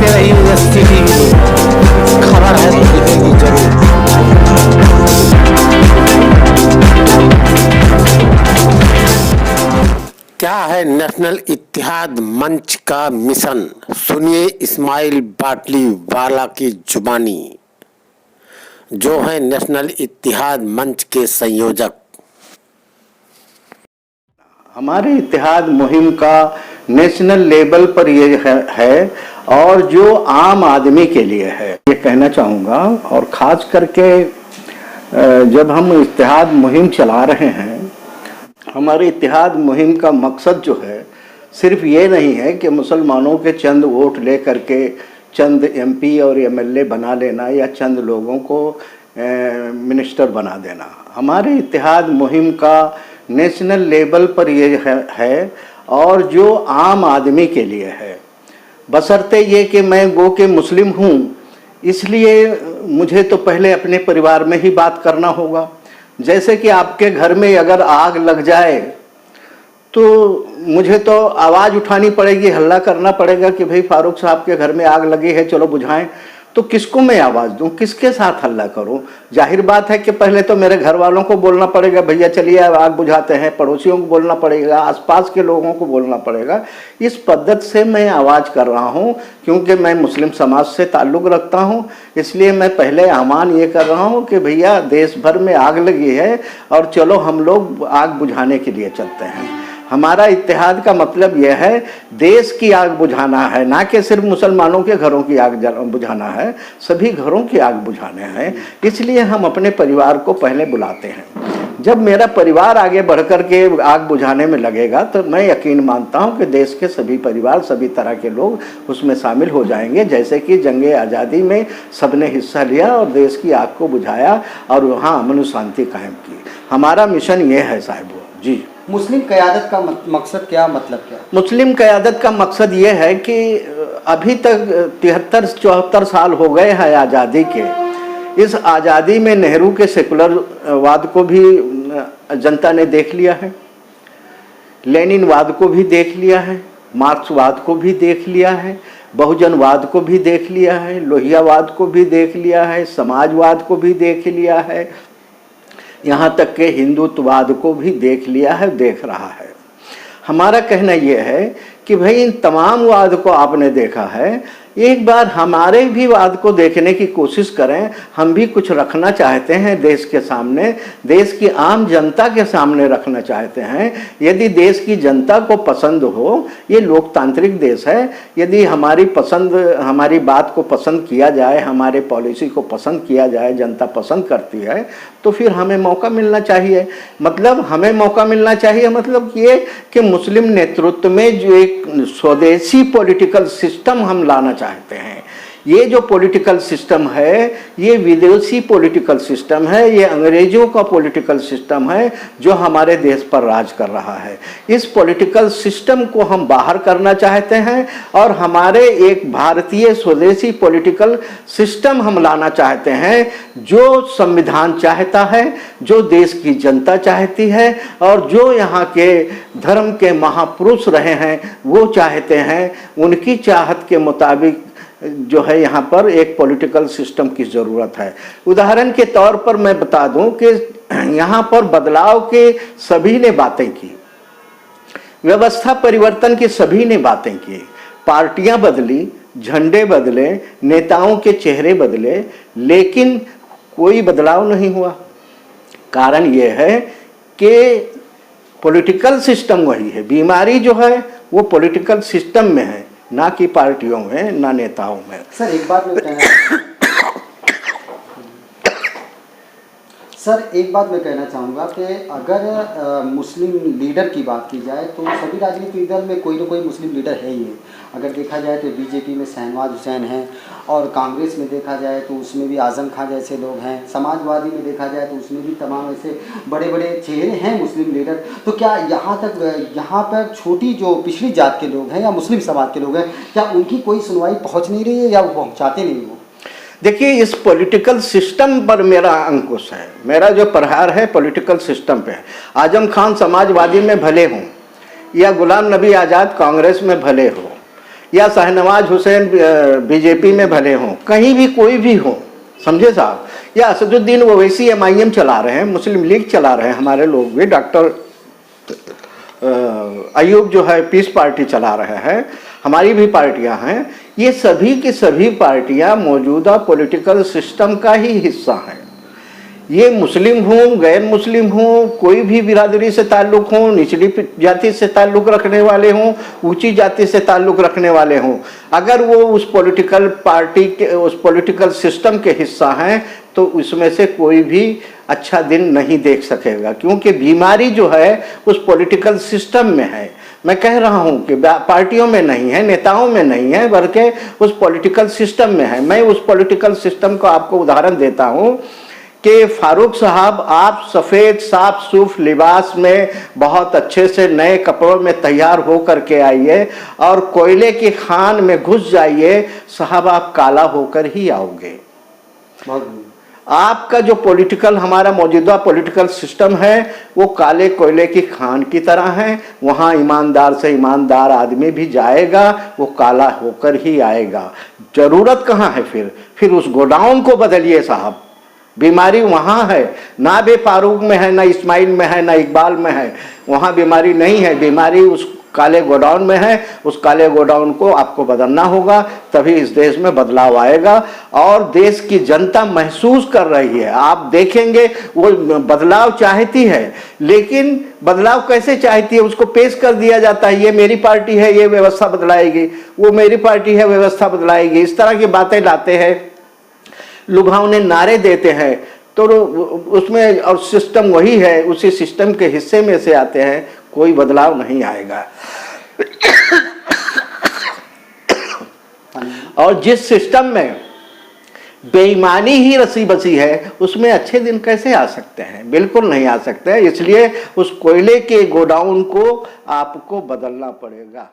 देखते रहिए STTV, खबर है तो दिखेगी जरूर। क्या है नेशनल इत्तेहाद मंच का मिशन, सुनिए इस्माइल बाटली वाला की जुबानी, जो है नेशनल इत्तेहाद मंच के संयोजक। हमारे इत्तेहाद मुहिम का नेशनल लेवल पर ये है और जो आम आदमी के लिए है, ये कहना चाहूँगा। और ख़ास करके जब हम इत्तेहाद मुहिम चला रहे हैं, हमारे इत्तेहाद मुहिम का मकसद जो है सिर्फ ये नहीं है कि मुसलमानों के चंद वोट ले करके चंद MP और MLA बना लेना या चंद लोगों को मिनिस्टर बना देना। हमारे इत्तेहाद मुहिम का नेशनल लेवल पर ये है और जो आम आदमी के लिए है, बशर्ते ये कि मैं गो के मुस्लिम हूँ, इसलिए मुझे तो पहले अपने परिवार में ही बात करना होगा। जैसे कि आपके घर में अगर आग लग जाए तो मुझे तो आवाज़ उठानी पड़ेगी, हल्ला करना पड़ेगा कि भाई फारूक साहब के घर में आग लगी है, चलो बुझाएं। तो किसको मैं आवाज़ दूं, किसके साथ हल्ला करूं? जाहिर बात है कि पहले तो मेरे घर वालों को बोलना पड़ेगा, भैया चलिए आग बुझाते हैं। पड़ोसियों को बोलना पड़ेगा, आसपास के लोगों को बोलना पड़ेगा। इस पद्धति से मैं आवाज़ कर रहा हूं, क्योंकि मैं मुस्लिम समाज से ताल्लुक़ रखता हूं। इसलिए मैं पहले आह्वान ये कर रहा हूं कि भैया देश भर में आग लगी है और चलो हम लोग आग बुझाने के लिए चलते हैं। हमारा इत्तेहाद का मतलब यह है देश की आग बुझाना है, ना कि सिर्फ मुसलमानों के घरों की आग बुझाना है, सभी घरों की आग बुझाने हैं। इसलिए हम अपने परिवार को पहले बुलाते हैं। जब मेरा परिवार आगे बढ़कर के आग बुझाने में लगेगा तो मैं यकीन मानता हूं कि देश के सभी परिवार, सभी तरह के लोग उसमें शामिल हो जाएंगे। जैसे कि जंगे आज़ादी में सबने हिस्सा लिया और देश की आग को बुझाया और वहाँ अमन शांति कायम की। हमारा मिशन ये है साहिब जी। मुस्लिम क़यादत का मकसद क्या, मतलब क्या? मुस्लिम क़यादत का मकसद ये है कि अभी तक 73-74 साल हो गए हैं आज़ादी के। इस आज़ादी में नेहरू के सेकुलरवाद को भी जनता ने देख लिया है, लेनिनवाद को भी देख लिया है, मार्क्सवाद को भी देख लिया है, बहुजनवाद को भी देख लिया है, लोहियावाद को भी देख लिया है, समाजवाद को भी देख लिया है, यहाँ तक के हिंदुत्ववाद को भी देख लिया है, देख रहा है। हमारा कहना यह है कि भाई इन तमाम वाद को आपने देखा है, एक बार हमारे भी वाद को देखने की कोशिश करें। हम भी कुछ रखना चाहते हैं देश के सामने, देश की आम जनता के सामने रखना चाहते हैं। यदि देश की जनता को पसंद हो, ये लोकतांत्रिक देश है, यदि हमारी बात को पसंद किया जाए, हमारे पॉलिसी को पसंद किया जाए, जनता पसंद करती है, तो फिर हमें मौका मिलना चाहिए। मतलब हमें मौका मिलना चाहिए मतलब ये कि मुस्लिम नेतृत्व में जो एक स्वदेशी पॉलिटिकल सिस्टम हम लाना चाहते हैं। ये जो पॉलिटिकल सिस्टम है, ये विदेशी पॉलिटिकल सिस्टम है, ये अंग्रेजों का पॉलिटिकल सिस्टम है जो हमारे देश पर राज कर रहा है। इस पॉलिटिकल सिस्टम को हम बाहर करना चाहते हैं और हमारे एक भारतीय स्वदेशी पॉलिटिकल सिस्टम हम लाना चाहते हैं, जो संविधान चाहता है, जो देश की जनता चाहती है और जो यहाँ के धर्म के महापुरुष रहे हैं वो चाहते हैं। उनकी चाहत के मुताबिक जो है यहाँ पर एक पॉलिटिकल सिस्टम की ज़रूरत है। उदाहरण के तौर पर मैं बता दूं कि यहाँ पर बदलाव के सभी ने बातें की, व्यवस्था परिवर्तन की सभी ने बातें की, पार्टियां बदली, झंडे बदले, नेताओं के चेहरे बदले, लेकिन कोई बदलाव नहीं हुआ। कारण ये है कि पॉलिटिकल सिस्टम वही है। बीमारी जो है वो पॉलिटिकल सिस्टम में है, ना कि पार्टियों में, ना नेताओं में। सर एक बात मैं कहना चाहूँगा कि अगर मुस्लिम लीडर की बात की जाए तो सभी राजनीतिक दल में कोई ना कोई मुस्लिम लीडर है ही है। अगर देखा जाए तो बीजेपी में शहनवाज हुसैन हैं और कांग्रेस में देखा जाए तो उसमें भी आज़म खां जैसे लोग हैं, समाजवादी में देखा जाए तो उसमें भी तमाम ऐसे बड़े बड़े चेहरे हैं मुस्लिम लीडर। तो क्या यहाँ पर छोटी जो पिछड़ी जात के लोग हैं या मुस्लिम समाज के लोग हैं, क्या उनकी कोई सुनवाई पहुँच नहीं रही है या वो पहुँचाते नहीं हो? देखिए, इस पॉलिटिकल सिस्टम पर मेरा अंकुश है, मेरा जो प्रहार है पॉलिटिकल सिस्टम पे है। आजम खान समाजवादी में भले हों या गुलाम नबी आज़ाद कांग्रेस में भले हो, या शहनवाज हुसैन बीजेपी में भले हों, कहीं भी कोई भी हो, समझे साहब, या असदुद्दीन ओवैसी MIM चला रहे हैं, मुस्लिम लीग चला रहे हैं, हमारे लोग भी, डॉक्टर अयूब जो है पीस पार्टी चला रहे हैं, हमारी भी पार्टियां हैं, ये सभी की सभी पार्टियां मौजूदा पॉलिटिकल सिस्टम का ही हिस्सा हैं। ये मुस्लिम हों, गैर मुस्लिम हों, कोई भी बिरादरी से ताल्लुक़ हों, निचली जाति से ताल्लुक़ रखने वाले हों, ऊंची जाति से ताल्लुक़ रखने वाले हों, अगर वो उस पॉलिटिकल पार्टी के, उस पॉलिटिकल सिस्टम के हिस्सा हैं तो उसमें से कोई भी अच्छा दिन नहीं देख सकेगा, क्योंकि बीमारी जो है उस पॉलिटिकल सिस्टम में है। मैं कह रहा हूं कि पार्टियों में नहीं है, नेताओं में नहीं है, बल्कि उस पॉलिटिकल सिस्टम में है। मैं उस पॉलिटिकल सिस्टम को आपको उदाहरण देता हूं कि फारूक साहब, आप सफ़ेद साफ सूफ लिबास में बहुत अच्छे से नए कपड़ों में तैयार हो करके आइए और कोयले की खान में घुस जाइए, साहब आप काला होकर ही आओगे। आपका जो पॉलिटिकल, हमारा मौजूदा पॉलिटिकल सिस्टम है वो काले कोयले की खान की तरह है। वहाँ ईमानदार से ईमानदार आदमी भी जाएगा, वो काला होकर ही आएगा। ज़रूरत कहाँ है फिर उस गोडाउन को बदलिए साहब। बीमारी वहाँ है, ना बे फारूक में है, ना इस्माइल में है, ना इकबाल में है, वहाँ बीमारी नहीं है, बीमारी उस काले गोडाउन में है। उस काले गोडाउन को आपको बदलना होगा, तभी इस देश में बदलाव आएगा। और देश की जनता महसूस कर रही है, आप देखेंगे वो बदलाव चाहती है, लेकिन बदलाव कैसे चाहती है, उसको पेश कर दिया जाता है, ये मेरी पार्टी है, ये व्यवस्था बदलाएगी, वो मेरी पार्टी है, व्यवस्था बदलाएगी, इस तरह की बातें लाते हैं, लुभावने नारे देते हैं। तो उसमें और सिस्टम वही है, उसी सिस्टम के हिस्से में से आते हैं, कोई बदलाव नहीं आएगा। और जिस सिस्टम में बेईमानी ही रसी बसी है, उसमें अच्छे दिन कैसे आ सकते हैं? बिल्कुल नहीं आ सकते हैं। इसलिए उस कोयले के गोडाउन को आपको बदलना पड़ेगा।